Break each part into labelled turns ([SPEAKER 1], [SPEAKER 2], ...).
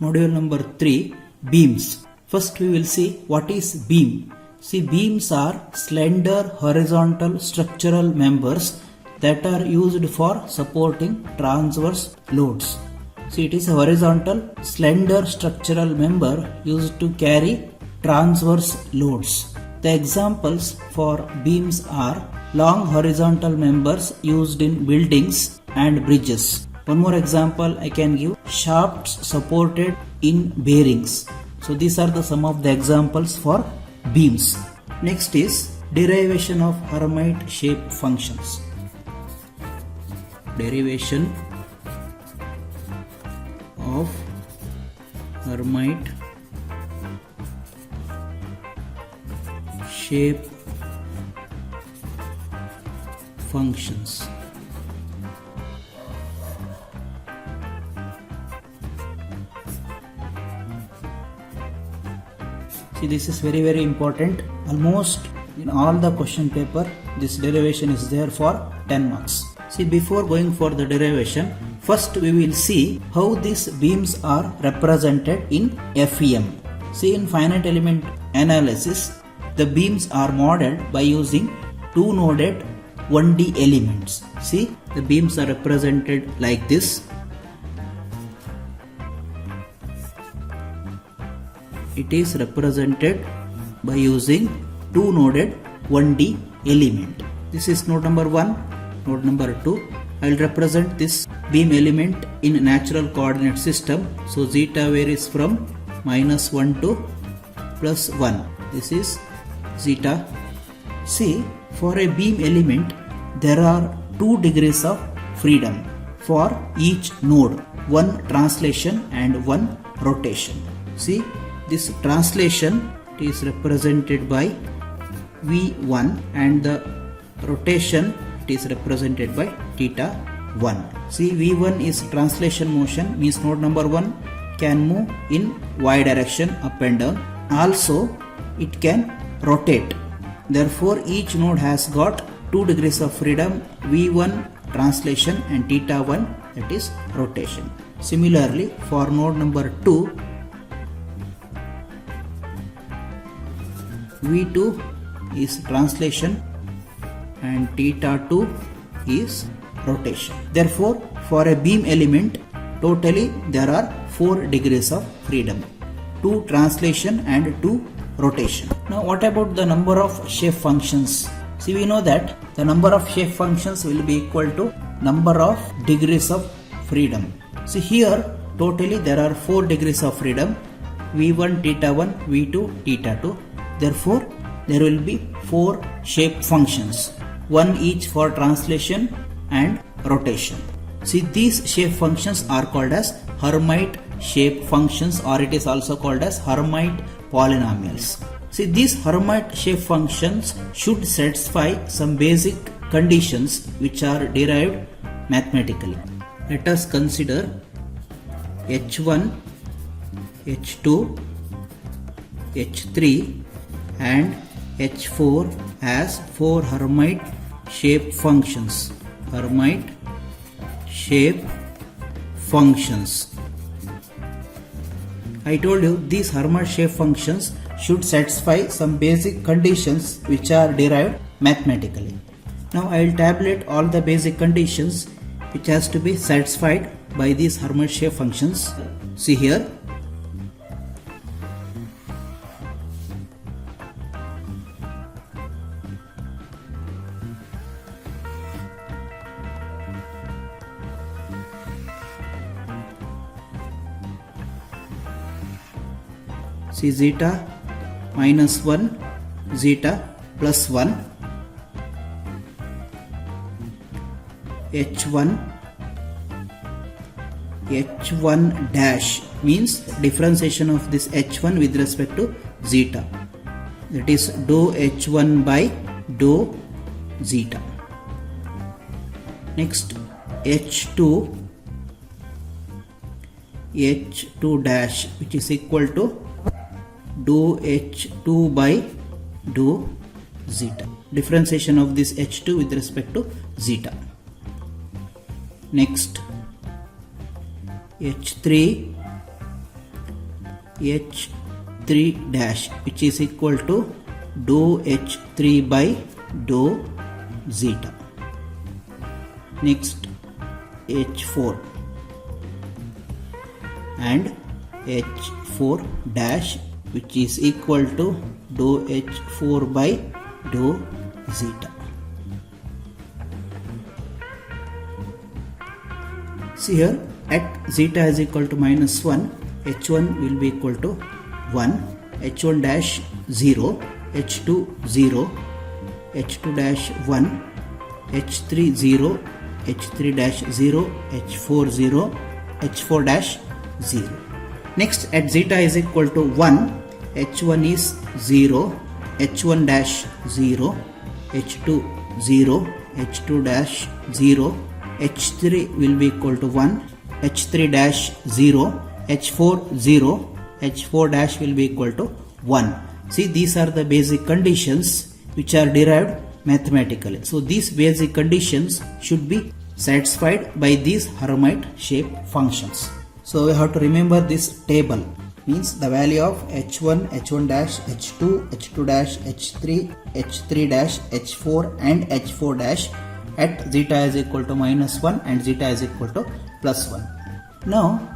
[SPEAKER 1] Module number 3, beams. First we will see what is beam. See, beams are slender horizontal structural members that are used for supporting transverse loads. See, it is a horizontal slender structural member used to carry transverse loads. The examples for beams are long horizontal members used in buildings and bridges. One more example I can give, shafts supported in bearings. So these are some of the examples for beams. Next is derivation of Hermite shape functions. Derivation of Hermite shape functions. See, this is very important. Almost in all the question paper, this derivation is there for 10 marks. See, before going for the derivation, first we will see how these beams are represented in FEM. See, in finite element analysis, the beams are modeled by using two noded 1D elements. See, the beams are represented like this. It is represented by using two noded 1D element. This is node number 1, node number 2. I will represent this beam element in natural coordinate system. So zeta varies from -1 to +1. This is zeta. See, for a beam element, there are 2 degrees of freedom for each node, one translation and one rotation. See, this translation is represented by V1 and the rotation is represented by theta 1. See, V1 is translation motion, means node number 1 can move in y direction up and down. Also, it can rotate. Therefore, each node has got 2 degrees of freedom, V1 translation and theta 1, that is rotation. Similarly, for node number 2, V2 is translation and theta 2 is rotation. Therefore, for a beam element, totally there are 4 degrees of freedom, 2 translation and 2 rotation. Now, what about the number of shape functions? See, we know that the number of shape functions will be equal to number of degrees of freedom. See, here totally there are 4 degrees of freedom, V1 theta 1, V2 theta 2. Therefore, there will be 4 shape functions, one each for translation and rotation. See, these shape functions are called as Hermite shape functions, or it is also called as Hermite polynomials. See, these Hermite shape functions should satisfy some basic conditions which are derived mathematically. Let us consider H1, H2, H3 and H4 as 4 Hermite shape functions. Hermite shape functions. I told you these Hermite shape functions should satisfy some basic conditions which are derived mathematically. Now I will tabulate all the basic conditions which has to be satisfied by these Hermite shape functions. See here. See, zeta -1, zeta +1, H1 dash means differentiation of this H1 with respect to zeta, that is dou H1 by dou zeta. Next, H2 dash, which is equal to dou H2 by dou zeta, differentiation of this H2 with respect to zeta. Next, H3 h3 dash, which is equal to dou h3 by dou zeta. Next h4 and h4 dash, which is equal to dou h4 by dou zeta. See here, at zeta is equal to minus 1, h1 will be equal to 1, h1 dash 0, h2 0, h2 dash 1, h3 0, h3 dash 0, h4 0, h4 dash 0. Next, at zeta is equal to 1, h1 is 0, h1 dash 0, h2 0, h2 dash 0, h3 will be equal to 1, h3 dash 0, h4 0, h4 dash will be equal to 1. See, these are the basic conditions which are derived mathematically. So these basic conditions should be satisfied by these Hermite shape functions. So we have to remember this table, means the value of h1, h1 dash, h2, h2 dash, h3, h3 dash, h4 and h4 dash at zeta is equal to minus 1 and zeta is equal to plus 1. Now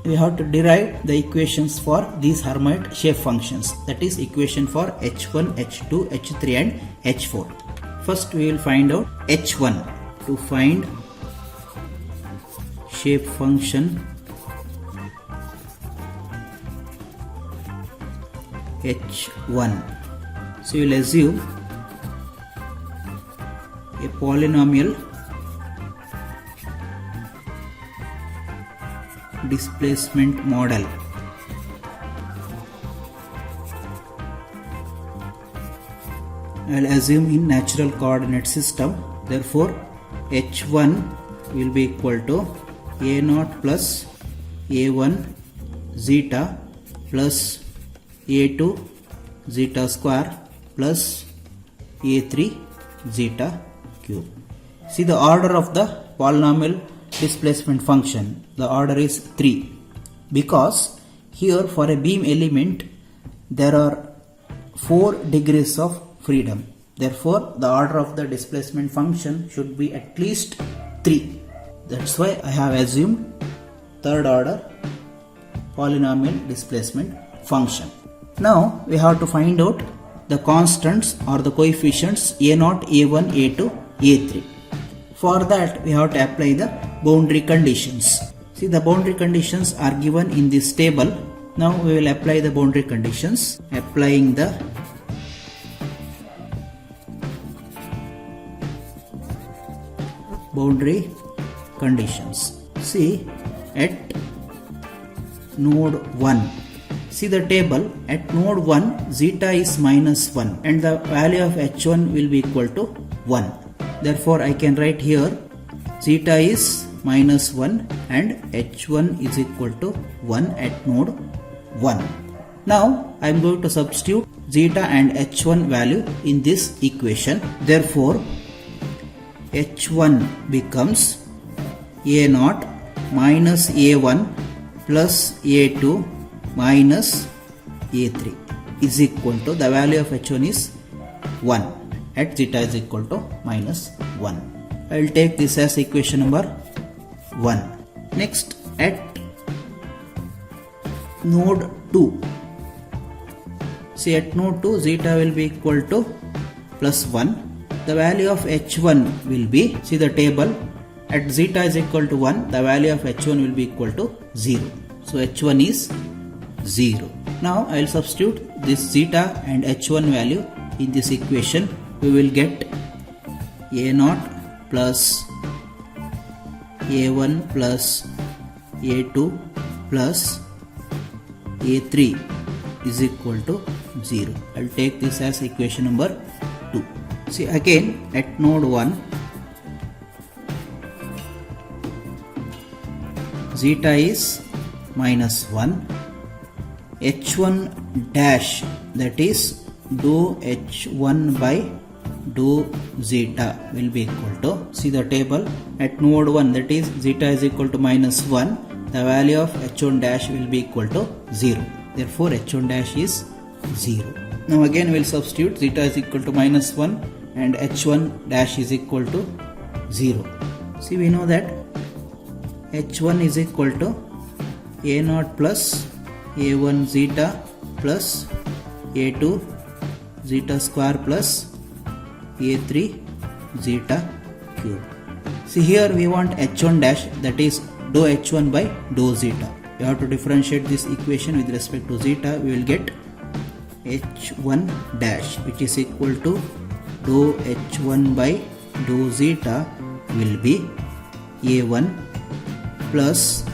[SPEAKER 1] we have to derive the equations for these Hermite shape functions, that is equation for h1, h2, h3 and h4. First we will find out h1. To find shape function h1, so we will assume a polynomial displacement model. I will assume in natural coordinate system. Therefore, h1 will be equal to a0 plus a1 zeta plus a2 zeta square plus a3 zeta cube. See the order of the polynomial displacement function. The order is 3 because here for a beam element there are 4 degrees of freedom. Therefore, the order of the displacement function should be at least 3. That's why I have assumed third order polynomial displacement function. Now we have to find out the constants or the coefficients a0, a1, a2, a3. For that we have to apply the boundary conditions. See, the boundary conditions are given in this table. Now we will apply the boundary conditions. Applying the boundary conditions. See, at node 1, see the table, at node 1 zeta is minus 1 and the value of h1 will be equal to 1. Therefore I can write here zeta is minus 1 and h1 is equal to 1 at node 1. Now I am going to substitute zeta and h1 value in this equation. Therefore h1 becomes a0 minus a1 plus a2 minus a3 is equal to, the value of h1 is 1 at zeta is equal to minus 1. I will take this as equation number 1. Next, at node 2, see, at node 2 zeta will be equal to plus 1. The value of h1 will be, see the table, at zeta is equal to 1, the value of h1 will be equal to 0. So h1 is 0. Now I will substitute this zeta and h1 value in this equation. We will get a0 plus a1 plus a2 plus a3 is equal to 0. I will take this as equation number 2. See, again at node 1 zeta is minus 1, h1 dash, that is dou h1 by dou zeta will be equal to, see the table, at node 1, that is zeta is equal to minus 1, the value of h1 dash will be equal to 0. Therefore h1 dash is 0. Now again we will substitute zeta is equal to minus 1 and h1 dash is equal to 0. See, we know that h1 is equal to a0 plus a1 zeta plus a2 zeta square plus a3 zeta cube. See, here we want h1 dash, that is dou h1 by dou zeta. We have to differentiate this equation with respect to zeta. We will get h1 dash, which is equal to dou h1 by dou zeta will be a1 plus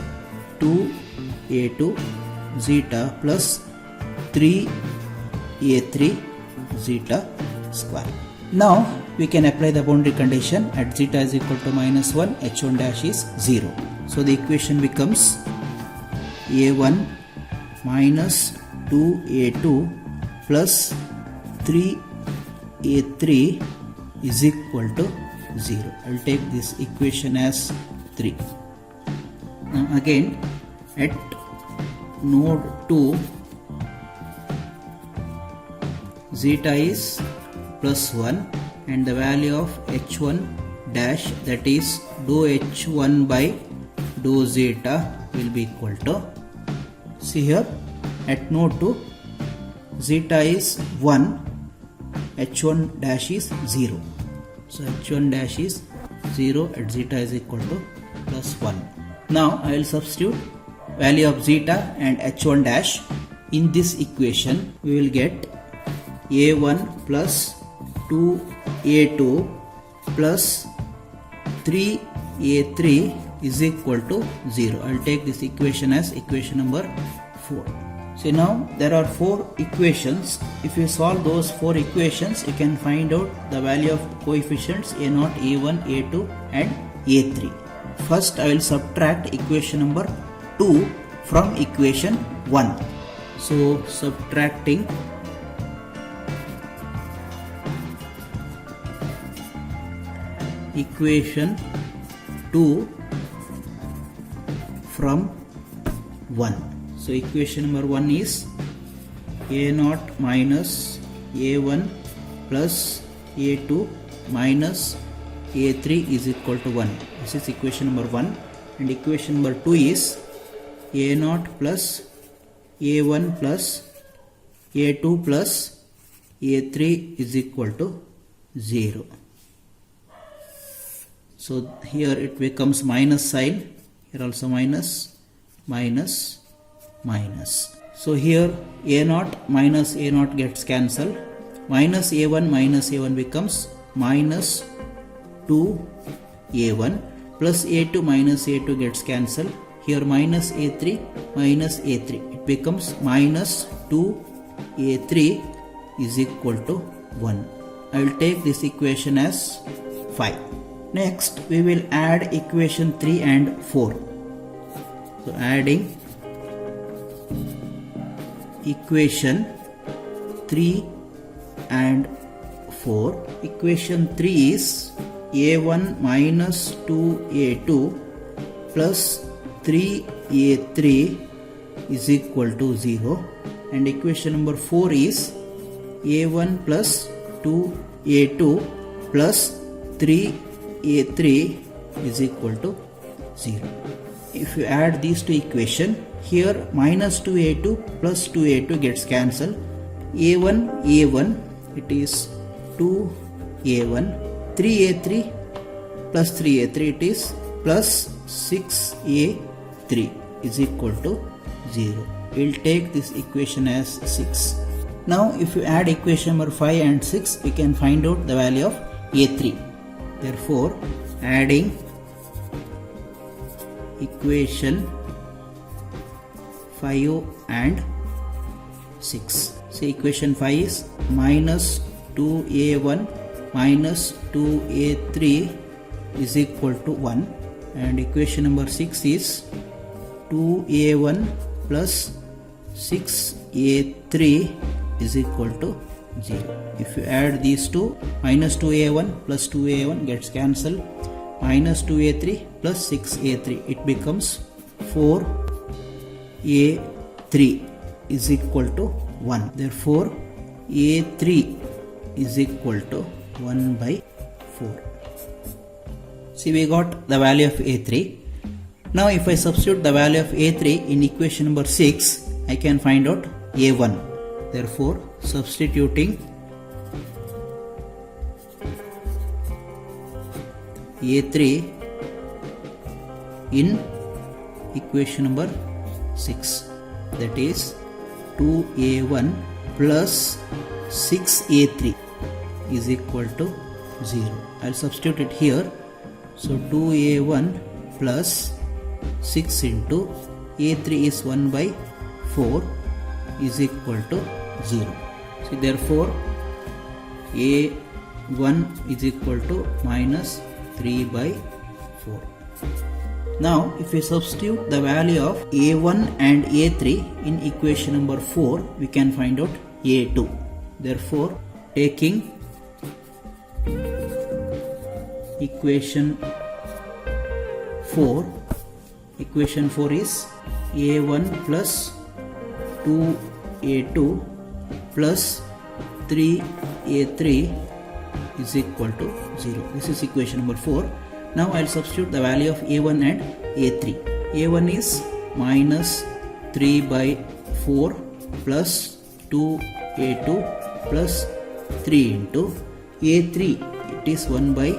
[SPEAKER 1] 2a2 zeta plus 3a3 zeta square. Now we can apply the boundary condition. At zeta is equal to minus 1, h1 dash is 0. So the equation becomes a1 minus 2a2 plus 3a3 is equal to 0. I will take this equation as 3. Now again, at node 2, zeta is plus 1 and the value of h1 dash, that is dou h1 by dou zeta will be equal to, see here, at node 2 zeta is 1, h1 dash is 0. So h1 dash is 0 at zeta is equal to plus 1. Now I will substitute value of zeta and h1 dash in this equation. We will get a1 plus 2a2 plus 3a3 is equal to 0. I will take this equation as equation number 4. So now there are 4 equations. If you solve those 4 equations, you can find out the value of coefficients a0, a1, a2 and a3. First I will subtract equation number 2 from equation 1. So subtracting equation 2 from 1. So equation number 1 is a0 minus a1 plus a2 minus a3 is equal to 1. This is equation number 1. And equation number 2 is a0 plus a1 plus a2 plus a3 is equal to 0. So here it becomes minus sign, here also minus, minus, minus. So here a0 minus a0 gets cancelled. Minus a1 becomes minus 2a1 plus a2 minus a2 gets cancelled. Here minus a3 minus a3. It becomes minus 2a3 is equal to 1. I will take this equation as 5. Next we will add equation 3 and 4. So adding equation 3 and 4. Equation 3 is a1 minus 2a2 plus 3a3 is equal to 0. And equation number 4 is a1 plus 2a2 plus 3a3 is equal to 0. If you add these two equations, here minus 2a2 plus 2a2 gets cancelled. a1 it is 2a1, 3a3 plus 3a3 it is plus 6a3 is equal to 0. We will take this equation as 6. Now if you add equation number 5 and 6, we can find out the value of a3. Therefore adding equation 5 and 6. So equation 5 is minus 2a1 minus 2a3 is equal to 1, and equation number 6 is 2a1 plus 6a3 is equal to 0. If you add these two, minus 2a1 plus 2a1 gets cancelled, minus 2a3 plus 6a3, it becomes 4a3 is equal to 1. Therefore, A3 is equal to 1 by 4. See, we got the value of A3. Now if I substitute the value of A3 in equation number 6, I can find out A1. Therefore, substituting A3 in equation number 6, that is 2A1 plus 6A3 is equal to 0. I will substitute it here. So 2A1 plus 6 into A3 is 1 by 4 is equal to 0. See, therefore A1 is equal to minus 3 by 4. Now if we substitute the value of A1 and A3 in equation number 4, we can find out A2. Therefore, taking equation 4, equation 4 is A1 plus 2A2 plus 3A3 is equal to 0. This is equation number 4. Now I will substitute the value of A1 and A3. A1 is minus 3 by 4 plus 2A2 plus 3 into A3, it is 1 by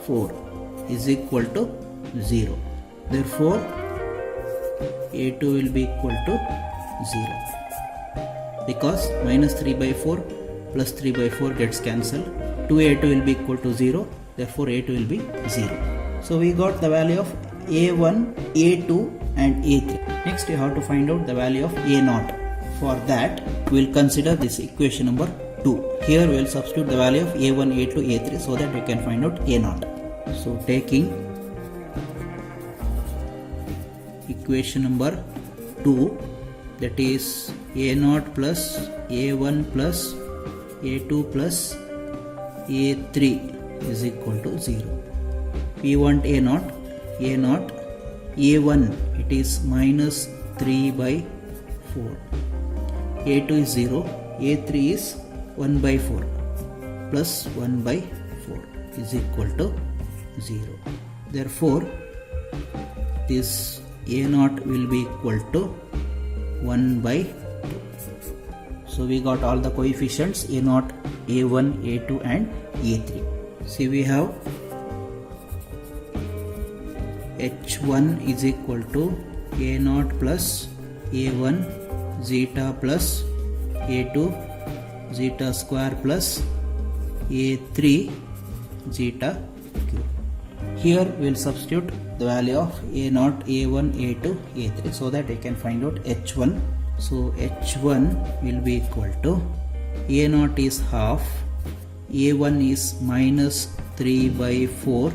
[SPEAKER 1] 4 is equal to 0. Therefore, A2 will be equal to 0 because minus 3 by 4 plus 3 by 4 gets cancelled. 2A2 will be equal to 0. Therefore, A2 will be 0. So, we got the value of A1, A2 and A3. Next, you have to find out the value of A0. For that, we will consider this equation number 2. Here, we will substitute the value of A1, A2, A3 so that we can find out A0. So, taking equation number 2, that is A0 plus A1 plus A2 plus A3 is equal to 0. We want A0. A1 it is minus 3 by 4. A2 is 0. A3 is 1 by 4 plus 1 by 4 is equal to 0. Therefore, this A0 will be equal to 1 by 2. So we got all the coefficients A0, A1, A2 and A3. See, we have H1 is equal to A0 plus A1 zeta plus A2 zeta square plus A3 zeta cube. Here we will substitute the value of A0, A1, A2, A3 so that I can find out H1. So H1 will be equal to A0 is half, A1 is minus 3 by 4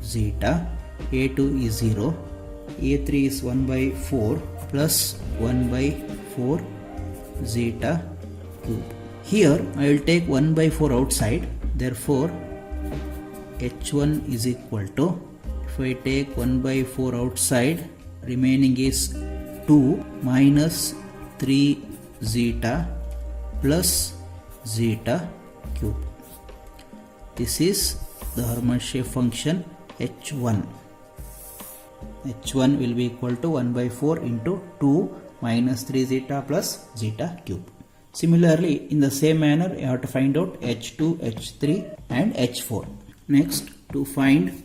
[SPEAKER 1] zeta, A2 is 0, A3 is 1 by 4 plus 1 by 4 zeta cube. Here I will take 1 by 4 outside. Therefore, H1 is equal to, if I take 1 by 4 outside, remaining is 2 minus 3 zeta plus zeta cube. This is the Hermann-Scheff function H1. H1 will be equal to 1 by 4 into 2 minus 3 zeta plus zeta cube. Similarly, in the same manner, you have to find out H2, H3 and H4. Next, to find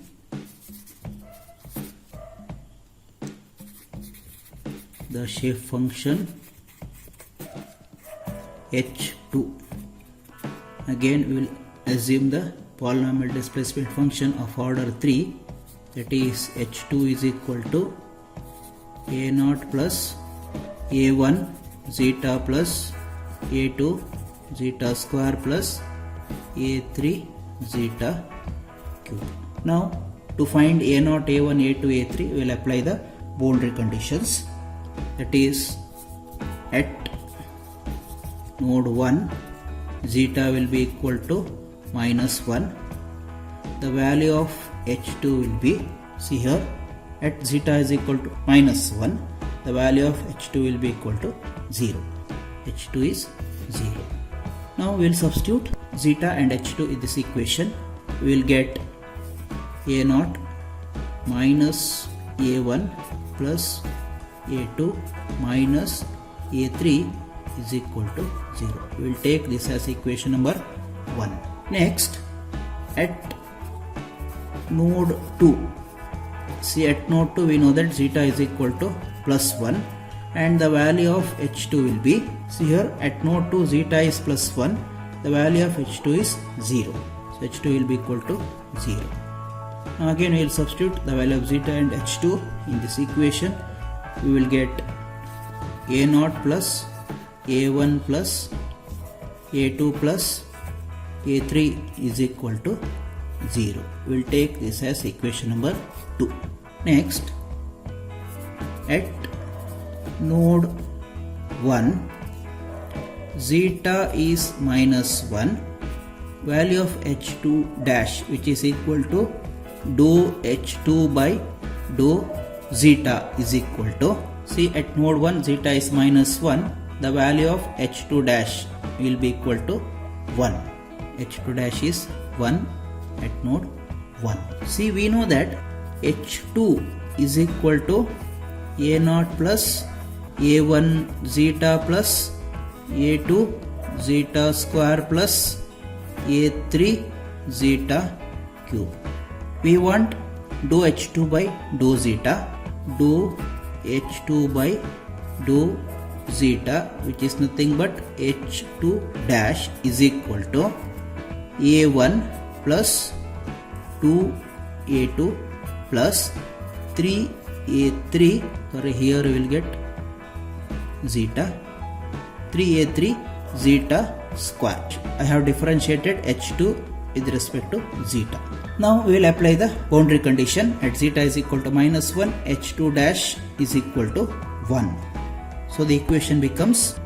[SPEAKER 1] the Scheff function H2. Again, we will assume the polynomial displacement function of order 3, that is H2 is equal to A0 plus A1 zeta plus A2 zeta square plus A3 zeta cube. Now, to find A0, A1, A2, A3, we will apply the boundary conditions. That is, at node 1, zeta will be equal to minus 1. The value of H2 will be, see here, at zeta is equal to minus 1, the value of H2 will be equal to 0. H2 is 0. Now we will substitute zeta and H2 in this equation. We will get A0 minus A1 plus A2 minus A3 is equal to 0. We will take this as equation number 1. Next, at node 2, see at node 2 we know that zeta is equal to plus 1 and the value of H2 will be, see here at node 2 zeta is plus 1, the value of H2 is 0. So H2 will be equal to 0. Now again we will substitute the value of zeta and H2 in this equation. We will get A0 plus A1 plus A2 plus A3 is equal to 0. We will take this as equation number 2. Next, at node 1, zeta is minus 1, value of H2 dash which is equal to dou H2 by dou zeta is equal to, see at node 1 zeta is minus 1, the value of H2 dash will be equal to 1. H2 dash is 1 at node 1. See, we know that H2 is equal to A0 plus A1 zeta plus A2 zeta square plus A3 zeta cube. We want dou H2 by dou zeta, dou H2 by dou zeta which is nothing but H2 dash is equal to A1 plus 2A2 plus 3A3, sorry here we will get zeta, 3A3 zeta square. I have differentiated H2 with respect to zeta. Now we will apply the boundary condition. At zeta is equal to minus 1, H2 dash is equal to 1. So the equation becomes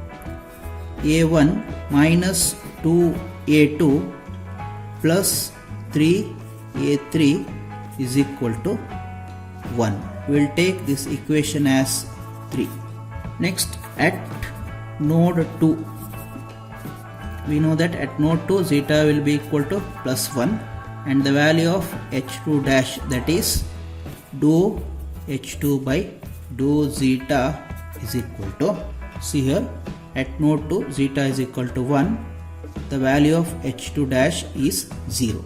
[SPEAKER 1] A1 minus 2A2 plus 3A3 is equal to 1. We will take this equation as 3. Next, at node 2, we know that at node 2 zeta will be equal to plus 1 and the value of H2 dash, that is dou H2 by dou zeta is equal to, see here at node 2 zeta is equal to 1, the value of H2 dash is 0.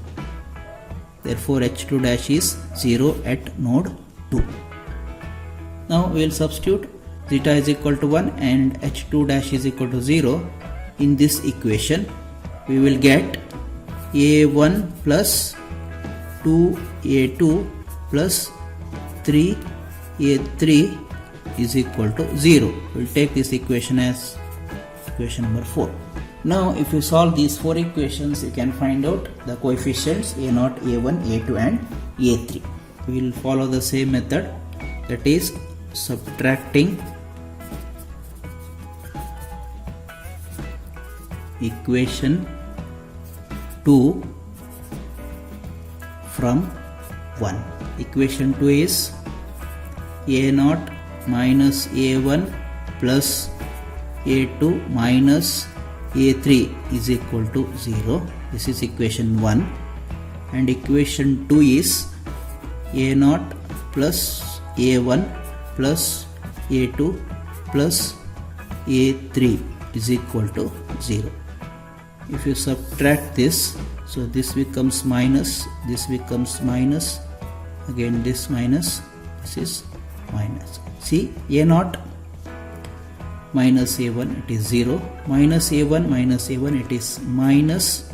[SPEAKER 1] Therefore H2 dash is 0 at node 2. Now we will substitute zeta is equal to 1 and H2 dash is equal to 0 in this equation. We will get A1 plus 2A2 plus 3A3 is equal to 0. We will take this equation as equation number 4. Now if you solve these 4 equations, you can find out the coefficients A0, A1, A2 and A3. We will follow the same method, that is subtracting equation 2 from 1. Equation 2 is A0 minus A1 plus A2 minus A3 is equal to 0. This is equation 1. And equation 2 is A0 plus A1 plus A2 plus A3 is equal to 0. If you subtract this, so this becomes minus, this becomes minus, again this minus, this is minus. See, A0 minus A1 it is 0, minus A1 it is minus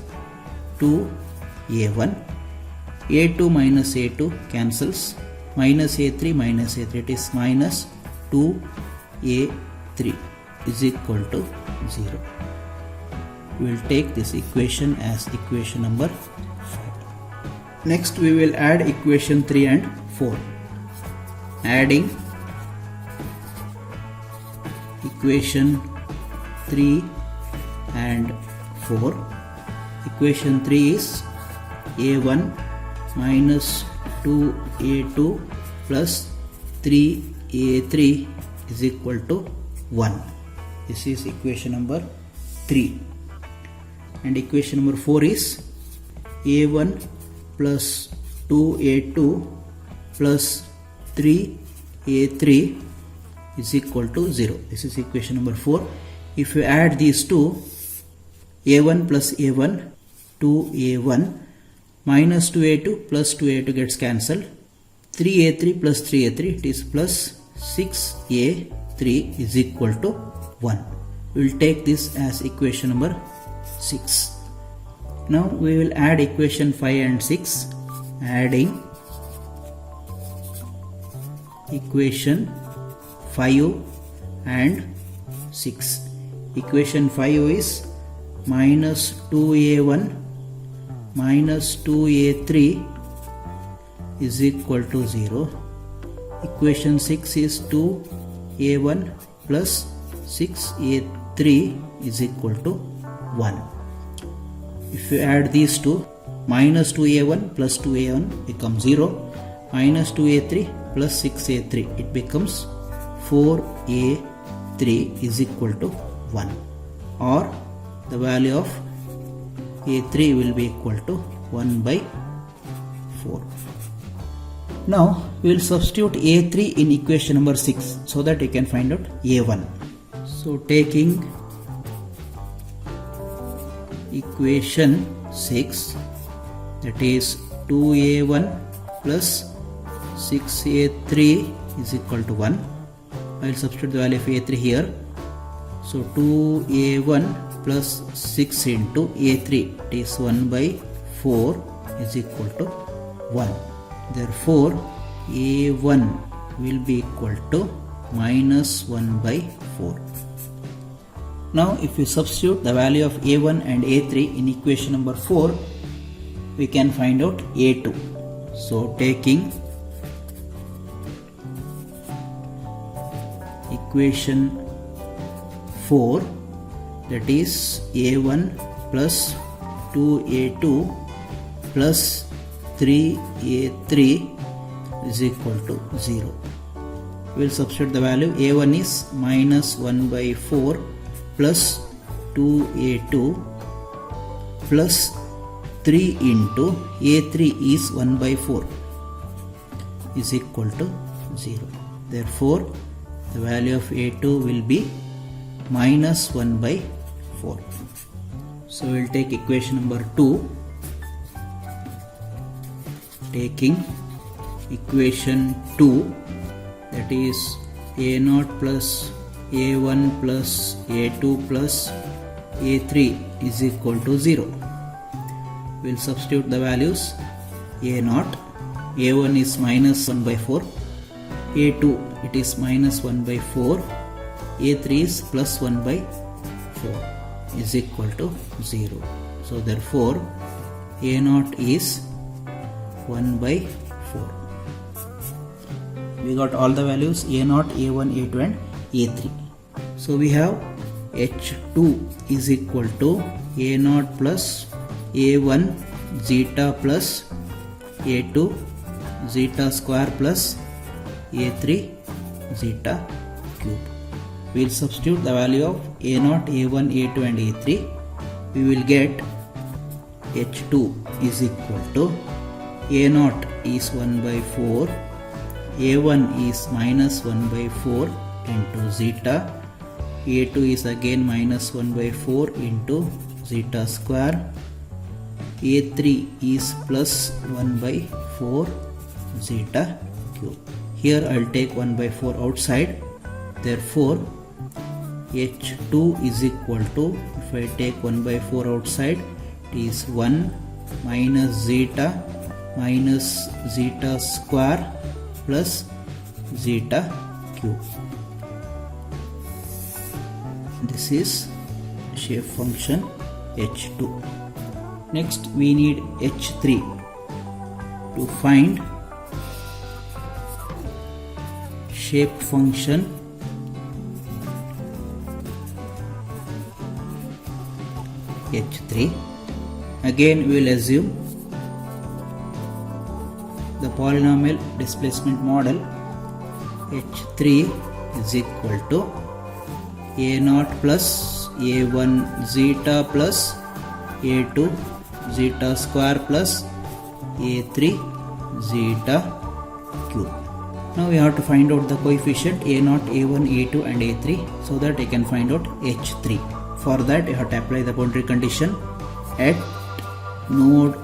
[SPEAKER 1] 2A1, A2 minus A2 cancels, minus A3 it is minus 2A3 is equal to 0. We will take this equation as equation number 5. Next we will add equation 3 and 4. Adding equation 3 and 4. Equation 3 is A1 minus 2A2 plus 3A3 is equal to 1. This is equation number 3. And equation number 4 is a1 plus 2a2 plus 3a3 is equal to 0. This is equation number 4. If you add these two, a1 plus a1, 2a1 minus 2a2 plus 2a2 gets cancelled. 3a3 plus 3a3, it is plus 6a3 is equal to 1. We will take this as equation number 6. Now we will add equation 5 and 6. Adding equation 5 and 6. Equation 5 is minus 2a1 minus 2a3 is equal to 0. Equation 6 is 2a1 plus 6a3 is equal to 1. If you add these two, minus 2a1 plus 2a1 becomes 0, minus 2a3 plus 6a3, it becomes 4a3 is equal to 1, or the value of a3 will be equal to 1 by 4. Now we will substitute a3 in equation number 6 so that you can find out a1. So taking equation 6, that is 2a1 plus 6a3 is equal to 1. I will substitute the value of a3 here. So 2a1 plus 6 into a3, it is 1 by 4 is equal to 1. Therefore a1 will be equal to minus 1 by 4. Now if we substitute the value of a1 and a3 in equation number 4, we can find out a2. So taking equation 4, that is a1 plus 2a2 plus 3a3 is equal to 0. We will substitute the value. a1 is minus 1 by 4 plus 2a2 plus 3 into a3 is 1 by 4 is equal to 0. Therefore the value of a2 will be minus 1 by 4. So we will take equation number 2. Taking equation 2, that is a0 plus a1 plus a2 plus a3 is equal to 0. We will substitute the values. a0, a1 is minus 1 by 4, a2 it is minus 1 by 4, a3 is plus 1 by 4 is equal to 0. So therefore a0 is 1 by 4. We got all the values a0, a1, a2 and a3. So we have h2 is equal to a0 plus a1 zeta plus a2 zeta square plus a3 zeta cube. We will substitute the value of a0, a1, a2 and a3. We will get h2 is equal to a0 is 1 by 4, a1 is minus 1 by 4 into zeta, a2 is again minus 1 by 4 into zeta square, a3 is plus 1 by 4 zeta cube. Here I will take 1 by 4 outside. Therefore h2 is equal to, if I take 1 by 4 outside, it is 1 minus zeta square plus zeta cube. This is shape function h2. Next we need h3 to find shape function h3. Again we will assume the polynomial displacement model h3 is equal to a0 plus a1 zeta plus a2 zeta square plus a3 zeta cube. Now we have to find out the coefficient a0, a1, a2 and a3 so that I can find out h3. For that you have to apply the boundary condition at node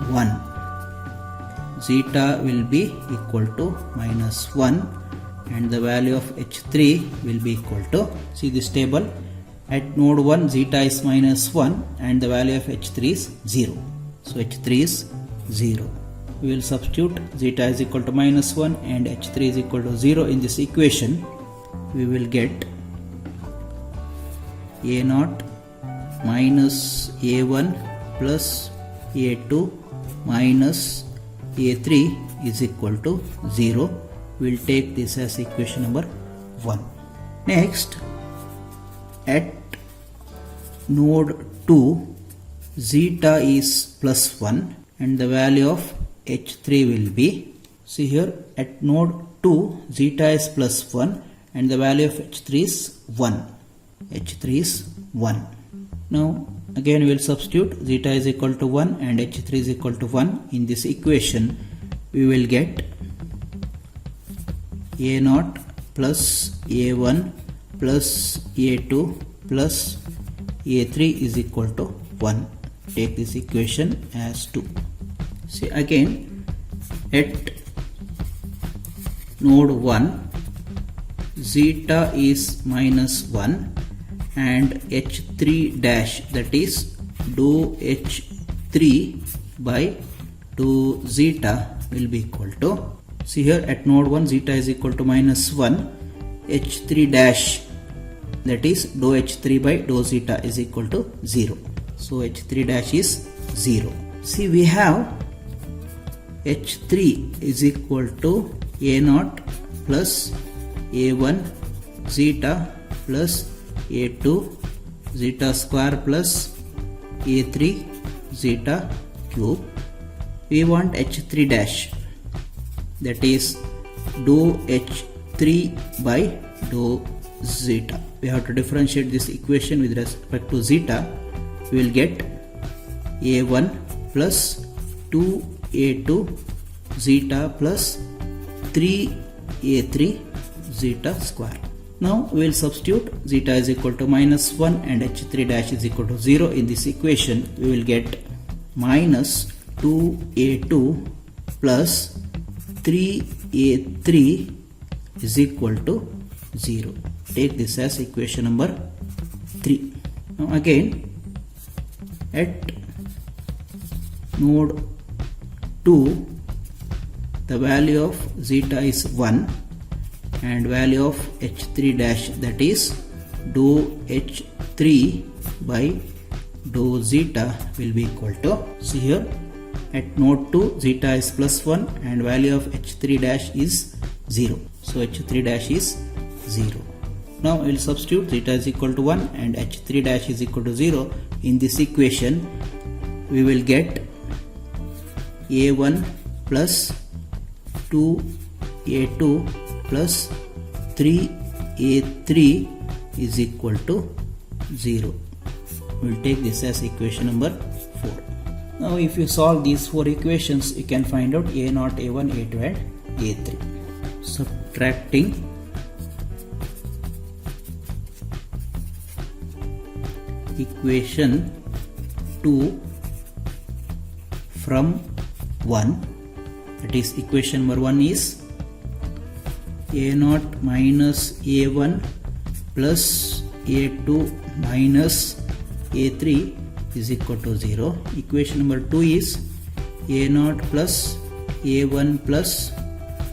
[SPEAKER 1] 1. Zeta will be equal to minus 1 and the value of h3 will be equal to, see this table, at node 1 zeta is minus 1 and the value of h3 is 0. So h3 is 0. We will substitute zeta is equal to minus 1 and h3 is equal to 0 in this equation. We will get a0 minus a1 plus a2 minus a3 is equal to 0. We will take this as equation number 1. Next, at node 2 zeta is plus 1 and the value of h3 will be, see here, at node 2 zeta is plus 1 and the value of h3 is 1. h3 is 1. Now again we will substitute zeta is equal to 1 and h3 is equal to 1 in this equation. We will get a0 plus a1 plus a2 plus a3 is equal to 1. Take this equation as 2. See again, at node 1 zeta is minus 1 and h3 dash, that is dou h3 by dou zeta will be equal to, see here, at node 1 zeta is equal to minus 1, h3 dash, that is dou h3 by dou zeta is equal to 0. So h3 dash is 0. See, we have h3 is equal to a0 plus a1 zeta plus a2 zeta square plus a3 zeta cube. We want h3 dash, that is dou h3 by dou zeta. We have to differentiate this equation with respect to zeta. We will get a1 plus 2a2 zeta plus 3a3 zeta square. Now we will substitute zeta is equal to minus 1 and h3 dash is equal to 0 in this equation. We will get minus 2a2 plus 3a3 is equal to 0. Take this as equation number 3. Now again, at node 2 the value of zeta is 1 and value of h3 dash, that is dou h3 by dou zeta will be equal to, see here, at node 2 zeta is plus 1 and value of h3 dash is 0. So h3 dash is 0. Now we will substitute zeta is equal to 1 and h3 dash is equal to 0 in this equation. We will get a1 plus 2a2 plus 3a3 is equal to 0. We will take this as equation number 4. Now if you solve these 4 equations, you can find out a0, a1, a2 and a3. Subtracting equation 2 from 1, that is equation number 1 is a0 minus a1 plus a2 minus a3 is equal to 0. Equation number 2 is a0 plus a1 plus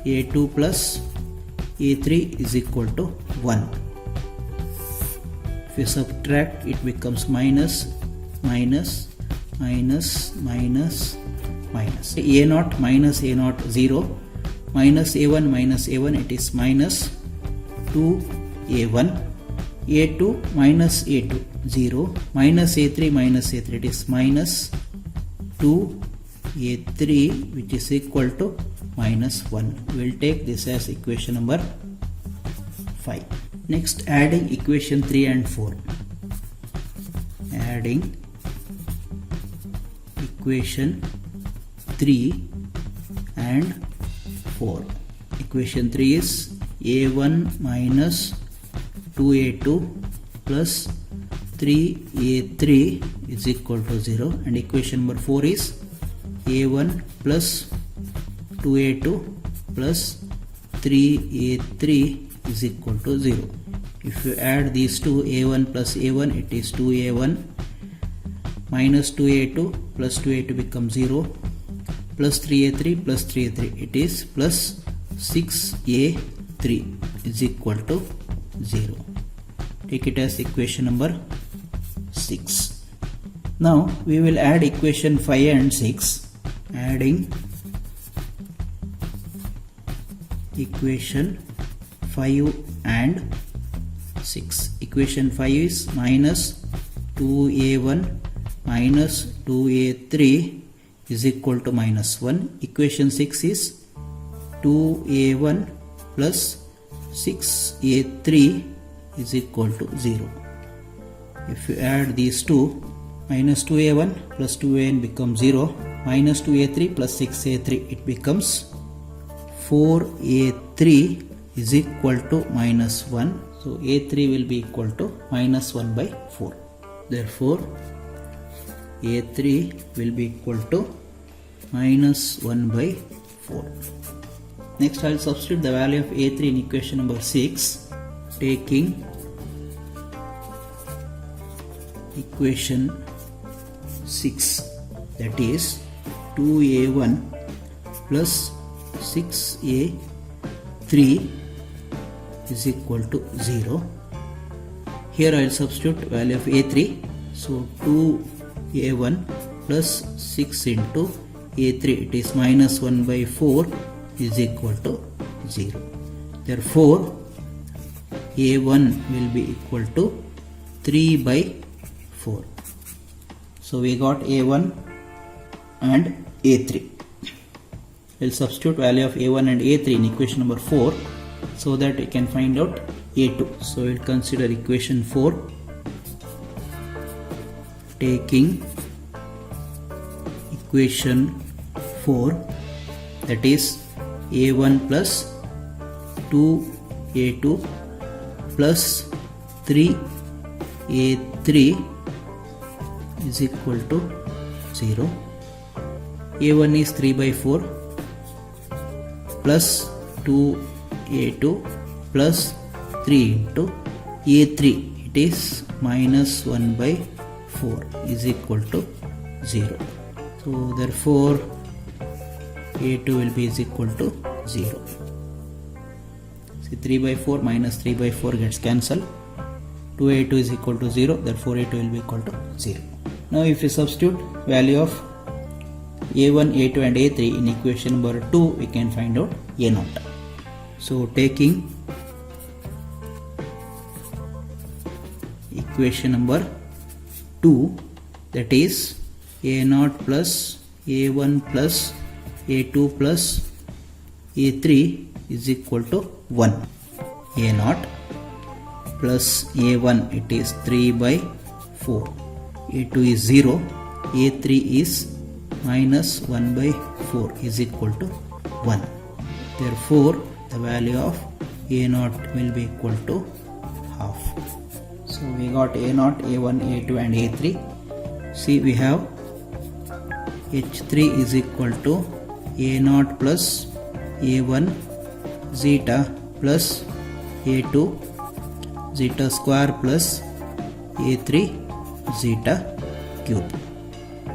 [SPEAKER 1] a2 plus a3 is equal to 1. If you subtract, it becomes minus, minus, minus, minus, minus. a0 minus a0 0, minus a1 it is minus 2a1, a2 minus a2 0, minus a3 it is minus 2a3 which is equal to minus 1. We will take this as equation number 5. Next, adding equation 3 and 4. Adding equation 3 and 4. Equation 3 is a1 minus 2a2 plus 3a3 is equal to 0, and equation number 4 is a1 plus 2a2 plus 3a3 is equal to 0. If you add these two, a1 plus a1, it is 2a1 minus 2a2 plus 2a2 becomes 0 plus 3a3 plus 3a3, it is plus 6a3 is equal to 0. Take it as equation number 6. Now we will add equation 5 and 6. Adding equation 5 and 6. Equation 5 is minus 2a1 minus 2a3 is equal to minus 1. Equation 6 is 2a1 plus 6a3 is equal to 0. If you add these two, minus 2a1 plus 2an becomes 0, minus 2a3 plus 6a3, it becomes 4a3 is equal to minus 1. So a3 will be equal to minus 1 by 4. Therefore a3 will be equal to minus 1 by 4. Next, I will substitute the value of a3 in equation number 6, taking equation 6, that is 2a1 plus 6a3 is equal to 0. Here I will substitute value of a3. So 2a1 plus 6 into a3, it is minus 1 by 4 is equal to 0. Therefore a1 will be equal to 3 by 4. So we got a1 and a3. We'll substitute value of a1 and a3 in equation number 4 so that we can find out a2. So we'll consider equation 4, taking equation 4, that is a1 plus 2a2 plus 3a3 is equal to 0. a1 is 3 by 4 plus 2a2 plus 3 into a3, it is minus 1 by 4 is equal to 0. So therefore a2 will be is equal to 0. See, 3 by 4 minus 3 by 4 gets cancelled. 2a2 is equal to 0, therefore a2 will be equal to 0. Now if you substitute value of a1, a2 and a3 in equation number 2, we can find out a0. So taking equation number 2, that is a0 plus a1 plus a2 plus a3 is equal to 1. a0 plus a1, it is 3 by 4. a2 is 0. a3 is minus 1 by 4 is equal to 1. Therefore the value of a0 will be equal to half. So we got a0, a1, a2 and a3. See, we have h3 is equal to a0 plus a1 zeta plus a2 zeta square plus a3 zeta cube.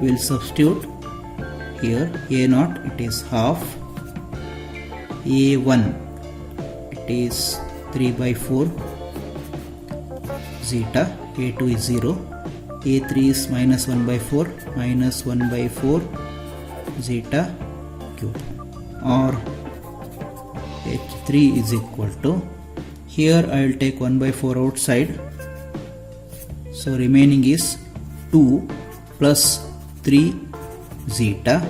[SPEAKER 1] We will substitute here a0, it is half, a1 it is 3 by 4 zeta, a2 is 0, a3 is minus 1 by 4 minus 1 by 4 zeta cube, or h3 is equal to, here I will take 1 by 4 outside, so remaining is 2 plus 3 zeta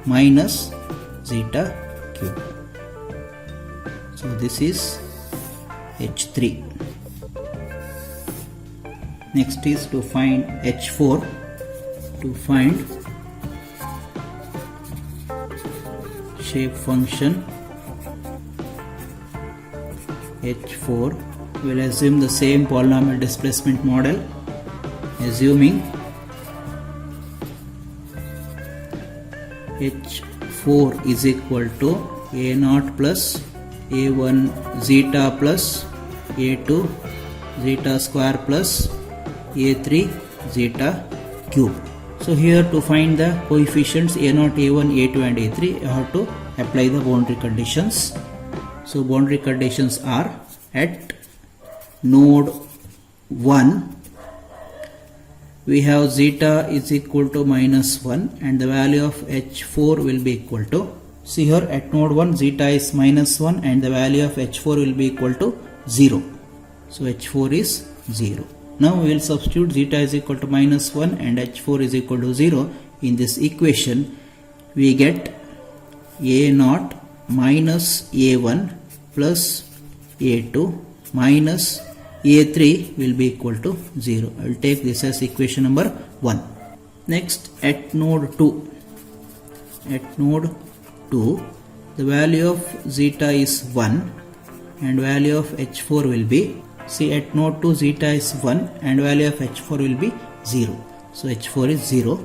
[SPEAKER 1] minus zeta cube. So this is h3. Next is to find H4. To find shape function H4, we will assume the same polynomial displacement model, assuming H4 is equal to A0 plus A1 zeta plus A2 zeta square plus A3 zeta cube. So here to find the coefficients A0, A1, A2 and A3, you have to apply the boundary conditions. So boundary conditions are: at node 1 we have zeta is equal to -1 and the value of H4 will be equal to, see here at node 1 zeta is -1 and the value of H4 will be equal to 0. So H4 is 0. Now we will substitute zeta is equal to -1 and H4 is equal to 0 in this equation. We get A0 minus A1 plus A2 minus A3 will be equal to 0. I will take this as equation number 1. Next, at node 2. At node 2, the value of zeta is 1 and value of H4 will be, see at node 2 zeta is 1 and value of H4 will be 0. So H4 is 0.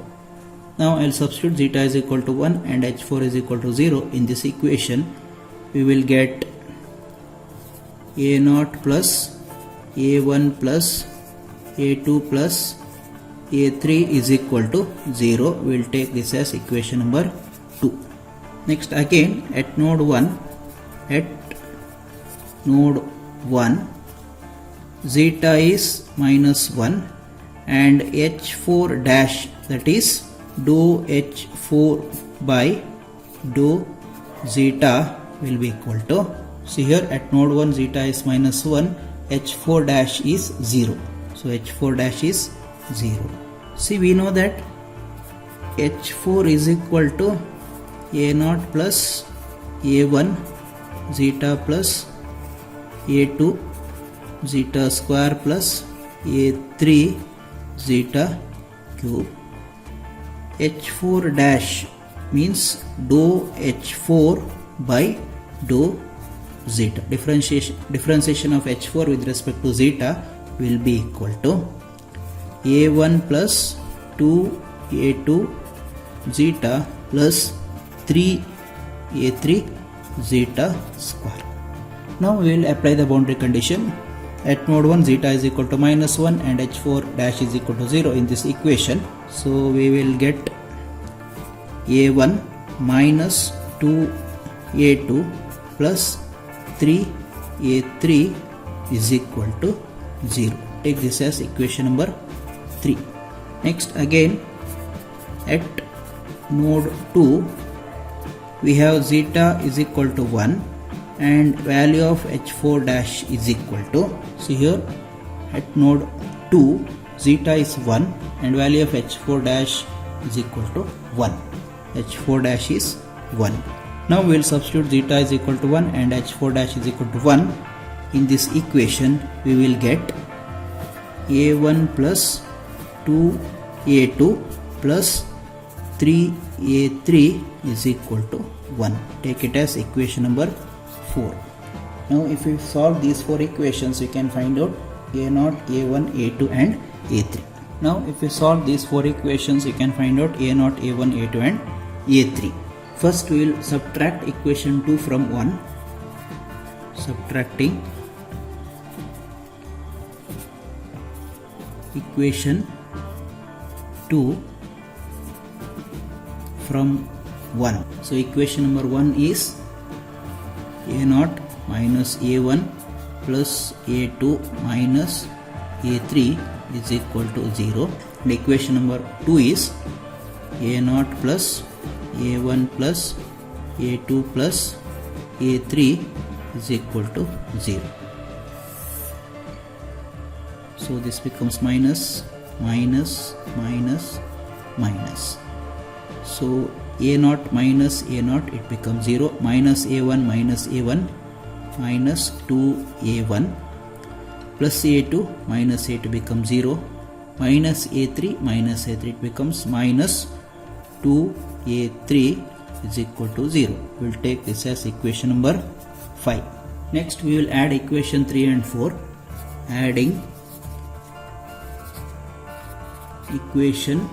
[SPEAKER 1] Now I will substitute zeta is equal to 1 and H4 is equal to 0 in this equation. We will get A0 plus A1 plus A2 plus A3 is equal to 0. We will take this as equation number 2. Next, again at node 1, zeta is -1 and H4 dash, that is dou H4 by dou zeta will be equal to, see here at node 1 zeta is -1, H4 dash is 0. So H4 dash is 0. See, we know that H4 is equal to A0 plus A1 zeta plus A2 zeta square plus A3 zeta cube. H4 dash means dou H4 by dou zeta. Differentiation of H4 with respect to zeta will be equal to A1 plus 2A2 zeta plus 3A3 zeta square. Now we will apply the boundary condition. At node 1 zeta is equal to -1 and H4 dash is equal to 0 in this equation. So we will get A1 minus 2A2 plus 3A3 is equal to 0. Take this as equation number 3. Next, again at node 2 we have zeta is equal to 1 and value of H4 dash is equal to, see here at node 2 zeta is 1 and value of H4 dash is equal to 1. H4 dash is 1. Now we will substitute zeta is equal to 1 and H4 dash is equal to 1 in this equation. We will get A1 plus 2A2 plus 3A3 is equal to 1. Take it as equation number 4. Now if we solve these 4 equations, we can find out A0, A1, A2 and A3. Now if we solve these 4 equations, we can find out A0, A1, A2 and A3. First we will subtract equation 2 from 1. Subtracting equation 2 from 1. So equation number 1 is A0 minus A1 plus A2 minus A3 is equal to 0. And equation number 2 is A0 plus A1 plus A2 plus A3 is equal to 0. So this becomes minus, minus, minus, minus. So A0 minus A0, it becomes 0. Minus A1 minus A1 minus 2A1 plus A2 minus A2 becomes 0. minus a3 minus a3, it becomes minus 2a3 is equal to 0. We will take this as equation number 5. Next we will add equation 3 and 4. Adding equation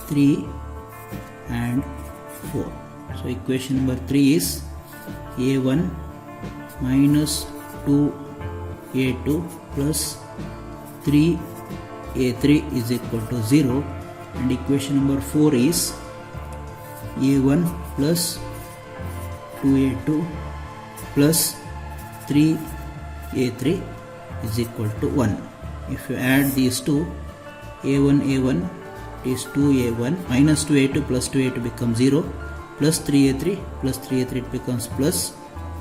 [SPEAKER 1] 3 and 4. So equation number 3 is a1 minus 2a2 plus 3a3 is equal to 0, and equation number 4 is a1 plus 2a2 plus 3a3 is equal to 1. If you add these two, a1 is 2a1 minus 2a2 plus 2a2 becomes 0, plus 3a3 it becomes plus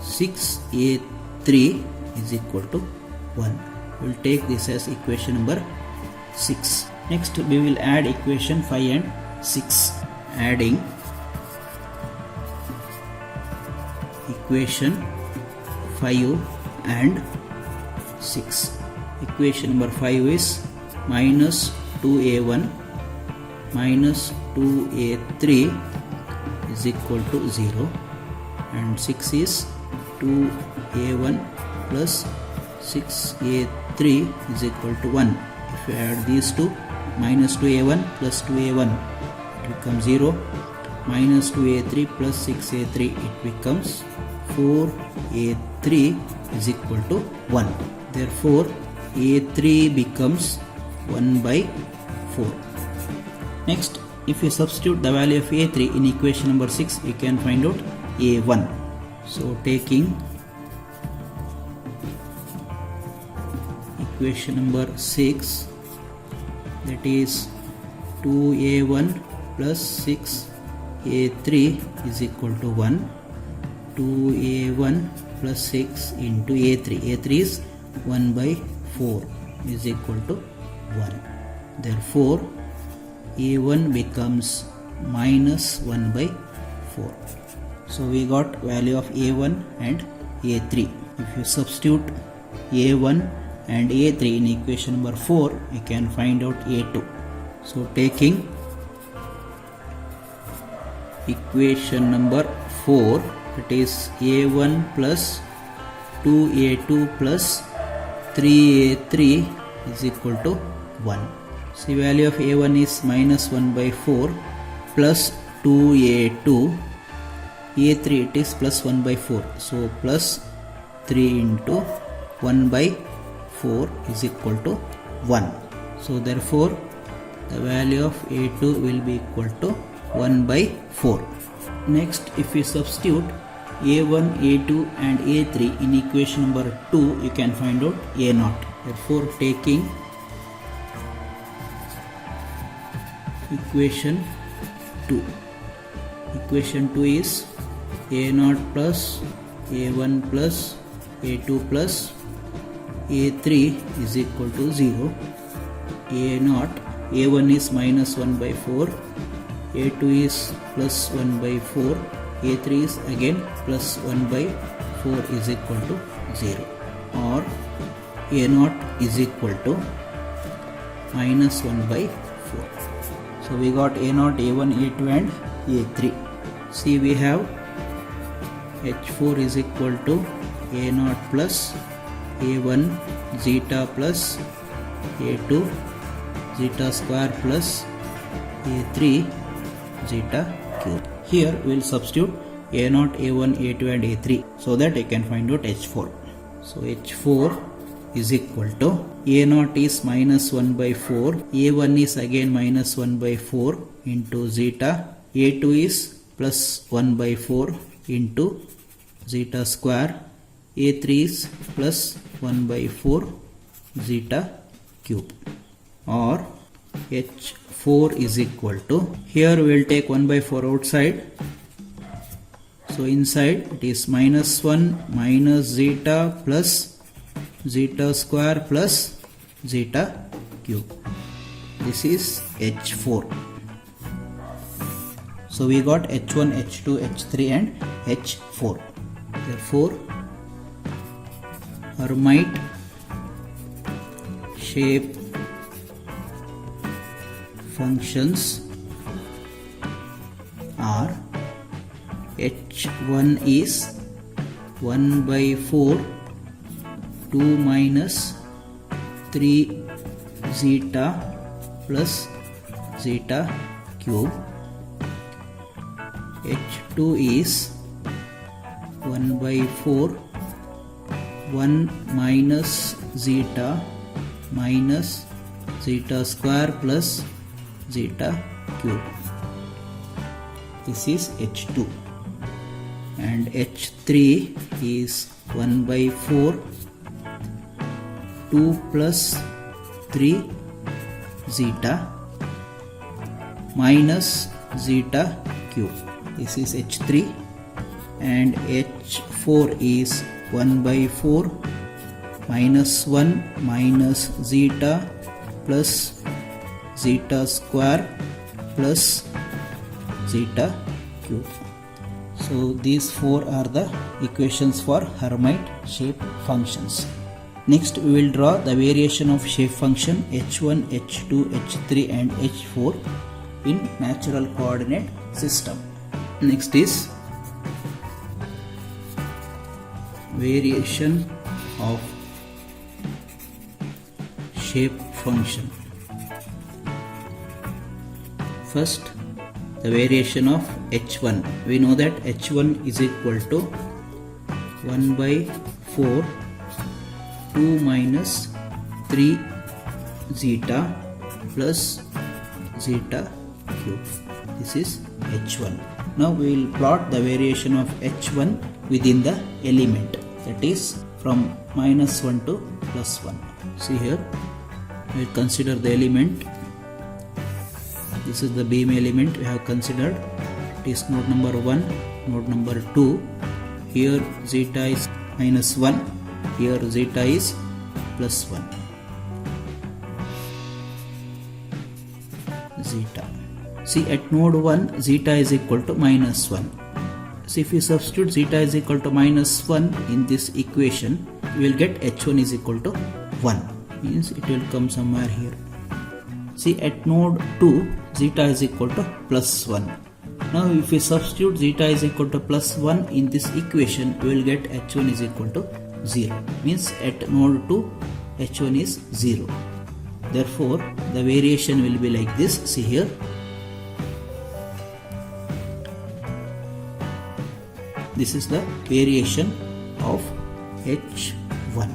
[SPEAKER 1] 6a3 is equal to 1. We will take this as equation number 6. Next we will add equation 5 and 6. Adding equation 5 and 6. Equation number 5 is minus 2a1 minus 2a3 is equal to 0, and 6 is 2a1 plus 6a3 is equal to 1. If you add these two, minus 2a1 plus 2a1 it becomes 0, minus 2a3 plus 6a3 it becomes 4a3 is equal to 1. Therefore a3 becomes 1 by 4. Next, if we substitute the value of a3 in equation number 6, we can find out a1. So taking equation number 6, that is 2a1 plus 6a3 is equal to 1. 2a1 plus 6 into a3. a3 is 1 by 4 is equal to 1. Therefore a1 becomes minus 1 by 4. So we got value of a1 and a3. If you substitute a1 and a3 in equation number 4, we can find out a2. So taking equation number 4, that is a1 plus 2a2 plus 3a3 is equal to 1. See, value of a1 is minus 1 by 4 plus 2a2, a3 it is plus 1 by 4, so plus 3 into 1 by 4 is equal to 1. So therefore the value of a2 will be equal to 1 by 4. Next, if we substitute a1, a2 and a3 in equation number 2, you can find out a0. Therefore taking equation 2. Equation 2 is a0 plus a1 plus a2 plus a3 is equal to 0. a0, a1 is minus 1 by 4, a2 is plus 1 by 4, a3 is again plus 1 by 4 is equal to 0, or a0 is equal to minus 1 by 4. So we got a0, a1, a2 and a3. See, we have h4 is equal to a0 plus a1 zeta plus a2 zeta square plus a3 zeta cube. Here we will substitute a0, a1, a2 and a3 so that I can find out h4. So h4 is equal to a0 is minus 1 by 4, a1 is again minus 1 by 4 into zeta, a2 is plus 1 by 4 into zeta square, a3 is plus 1 by 4 zeta cube, or h4 is equal to, here we will take 1 by 4 outside, so inside it is minus 1 minus zeta plus zeta square plus zeta cube. This is h4. So we got h1, h2, h3 and h4. Therefore Hermite shape functions are h1 is 1 by 4 2 minus 3 zeta plus zeta cube. h2 is 1 by 4 1 minus zeta minus zeta square plus zeta cube. This is h2. And h3 is 1 by 4 2 plus 3 zeta minus zeta cube. This is h3. And h4 is 1 by 4 minus 1 minus zeta plus zeta square plus zeta cube. So these four are the equations for Hermite shape functions. Next we will draw the variation of shape function h1, h2, h3 and h4 in natural coordinate system. Next is variation of shape function. First, the variation of h1. We know that h1 is equal to 1 by 4 2 minus 3 zeta plus zeta cube. This is h1. Now we will plot the variation of h1 within the element, that is from minus 1 to plus 1. See here, we will consider the element. This is the beam element we have considered. It is node number 1, node number 2. Here zeta is minus 1, here zeta is plus 1. Zeta. See, at node 1 zeta is equal to minus 1. So if we substitute zeta is equal to minus 1 in this equation, we will get h1 is equal to 1. Means it will come somewhere here. See, at node 2 zeta is equal to plus 1. Now if we substitute zeta is equal to plus 1 in this equation, we will get h1 is equal to 0. Means at node 2 h1 is 0. Therefore the variation will be like this. See here, this is the variation of h1.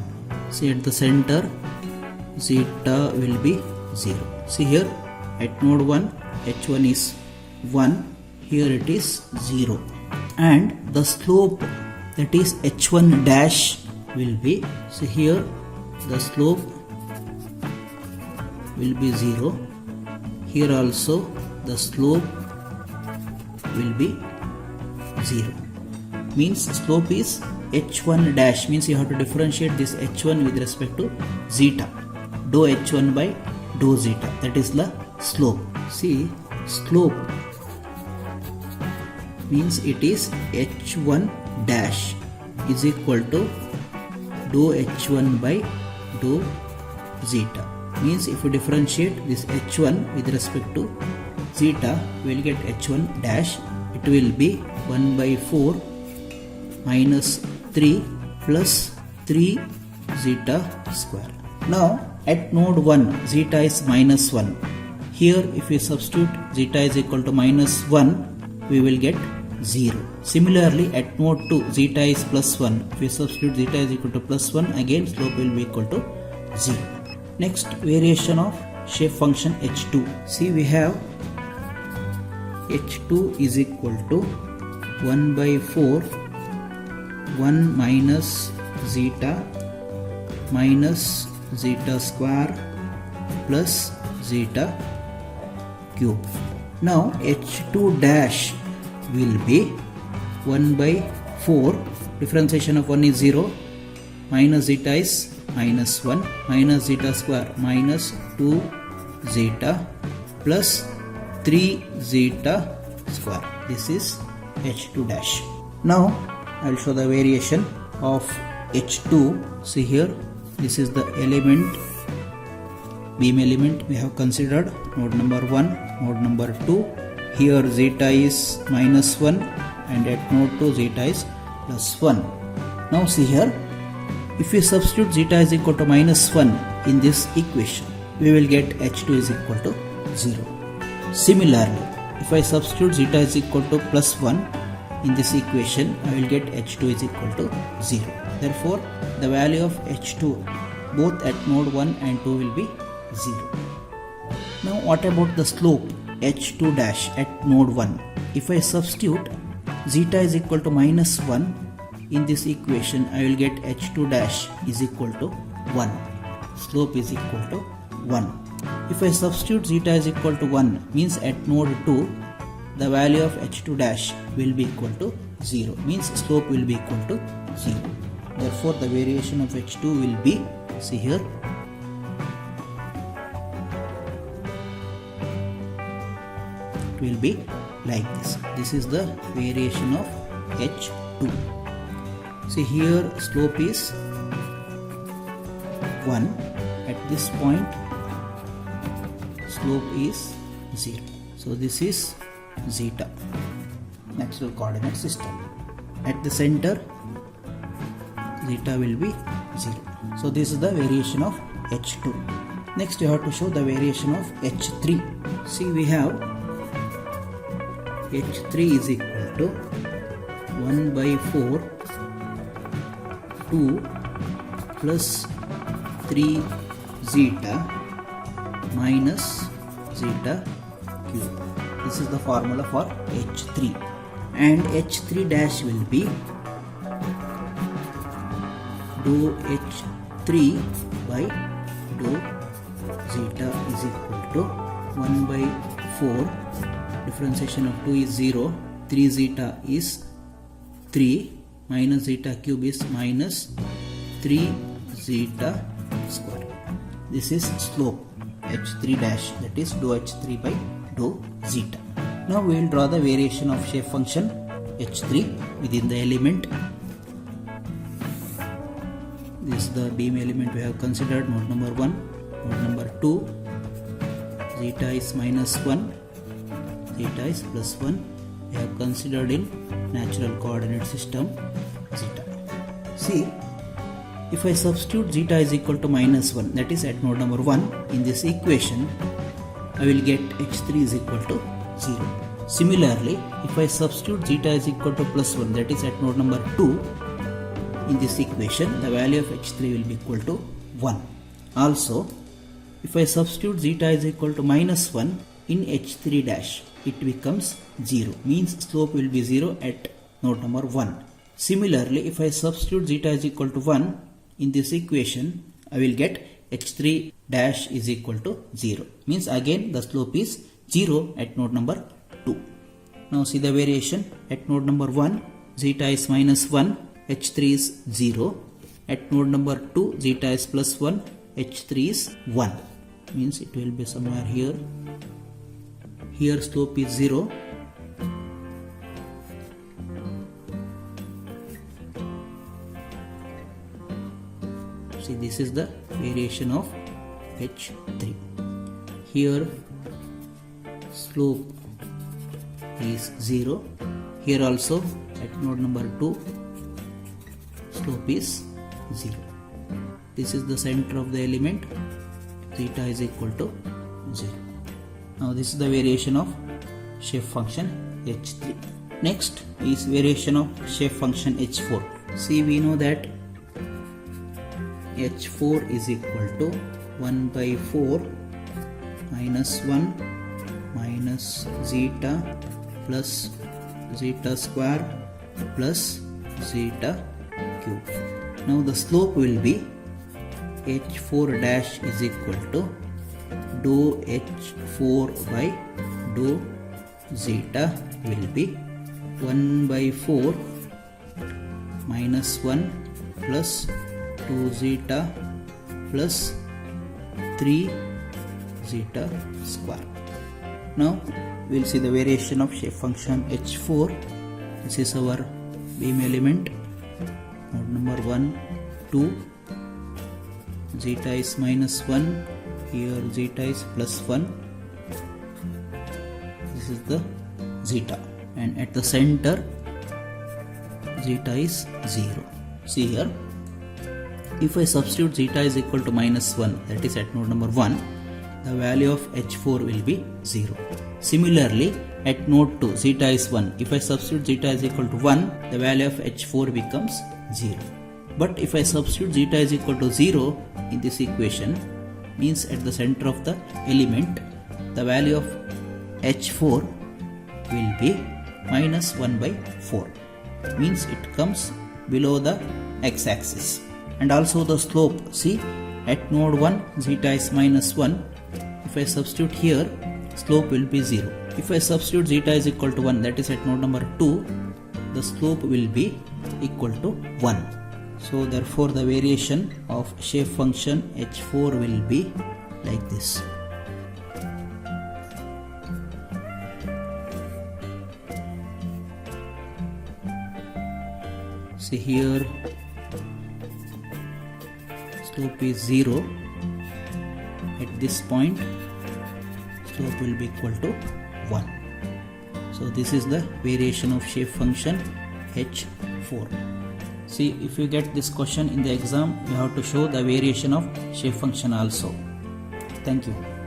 [SPEAKER 1] See, at the center zeta will be 0. See here, at node 1 h1 is 1, here it is 0, and the slope, that is h1 dash, will be, see here, the slope will be 0. Here also the slope will be 0. Means slope is h1 dash, means you have to differentiate this h1 with respect to zeta. Dou h1 by dou zeta, that is the slope. See, slope means it is h1 dash is equal to dou h1 by dou zeta. Means if we differentiate this h1 with respect to zeta, we will get h1 dash. It will be 1 by 4 minus 3 plus 3 zeta square. Now at node 1 zeta is minus 1. Here if we substitute zeta is equal to minus 1, we will get 0. Similarly at node 2 zeta is plus 1. If we substitute zeta is equal to plus 1, again slope will be equal to 0. Next, variation of shape function h2. See, we have h2 is equal to 1 by 4 1 minus zeta minus zeta square plus zeta cube. Now h2 dash will be 1 by 4, differentiation of 1 is 0, minus zeta is minus 1, minus zeta square minus 2 zeta plus 3 zeta square. This is h2 dash. Now I will show the variation of h2. See here, this is the element beam element we have considered node number 1, node number 2. Here zeta is minus 1 and at node 2 zeta is plus 1. Now see here, if we substitute zeta is equal to minus 1 in this equation, we will get H2 is equal to 0. Similarly, if I substitute zeta is equal to plus 1 in this equation, I will get H2 is equal to 0. Therefore, the value of H2 both at node 1 and 2 will be 0. Now what about the slope H2 dash at node 1? If I substitute zeta is equal to minus 1 in this equation, I will get H2 dash is equal to 1. Slope is equal to 1. If I substitute zeta is equal to 1, means at node 2, the value of H2 dash will be equal to 0, means slope will be equal to 0. Therefore, the variation of H2 will be, see here, it will be like this. This is the variation of H2. See here, slope is 1. At this point, slope is 0. So this is zeta, natural coordinate system. At the center, zeta will be 0. So this is the variation of H2. Next, you have to show the variation of H3. See, we have H3 is equal to 1 by 4 2 plus 3 zeta minus zeta cube. This is the formula for H3, and H3 dash will be dou H3 by dou zeta is equal to 1 by 4, differentiation of 2 is 0, 3 zeta is 3, minus zeta cube is minus 3 zeta square. This is slope H3 dash, that is dou H3 by dou zeta. Now we will draw the variation of shape function H3 within the element. This is the beam element we have considered, node number 1, node number 2, zeta is minus 1, zeta is plus 1. We have considered in natural coordinate system zeta. See, if I substitute zeta is equal to minus 1, that is at node number 1 in this equation, I will get H3 is equal to 0. Similarly, if I substitute zeta is equal to plus 1, that is at node number 2 in this equation, the value of H3 will be equal to 1. Also, if I substitute zeta is equal to minus 1 in H3 dash, it becomes 0, means slope will be 0 at node number 1. Similarly, if I substitute zeta is equal to 1 in this equation, I will get H3 dash is equal to 0, means again the slope is 0 at node number 2. Now see the variation at node number 1, zeta is minus 1, H3 is 0. At node number 2, zeta is plus 1, H3 is 1, means it will be somewhere here. Here slope is 0. See, this is the variation of H3. Here slope is 0. Here also at node number 2, slope is 0. This is the center of the element, zeta is equal to 0. Now this is the variation of shape function H3. Next is variation of shape function H4. See, we know that H4 is equal to 1 by 4 minus 1 minus zeta plus zeta square plus zeta cube. Now the slope will be H4 dash is equal to dou H4 by dou zeta will be 1 by 4 minus 1 plus 2 zeta plus 3 zeta square. Now we will see the variation of shape function H4. This is our beam element, node number 1, 2, zeta is minus 1, here zeta is plus 1, this is the zeta, and at the center zeta is 0. See here, if I substitute zeta is equal to minus 1, that is at node number 1, the value of H4 will be 0. Similarly, at node 2, zeta is 1. If I substitute zeta is equal to 1, the value of H4 becomes 0. But if I substitute zeta is equal to 0 in this equation, means at the center of the element, the value of H4 will be minus 1 by 4. Means it comes below the x-axis. And also the slope, see, at node 1 zeta is minus 1. If I substitute here, slope will be 0. If I substitute zeta is equal to 1, that is at node number 2, the slope will be equal to 1. So therefore the variation of shape function H4 will be like this. See here, slope is 0. At this point, slope will be equal to 1. So this is the variation of shape function H4. See, if you get this question in the exam, you have to show the variation of shape function also. Thank you.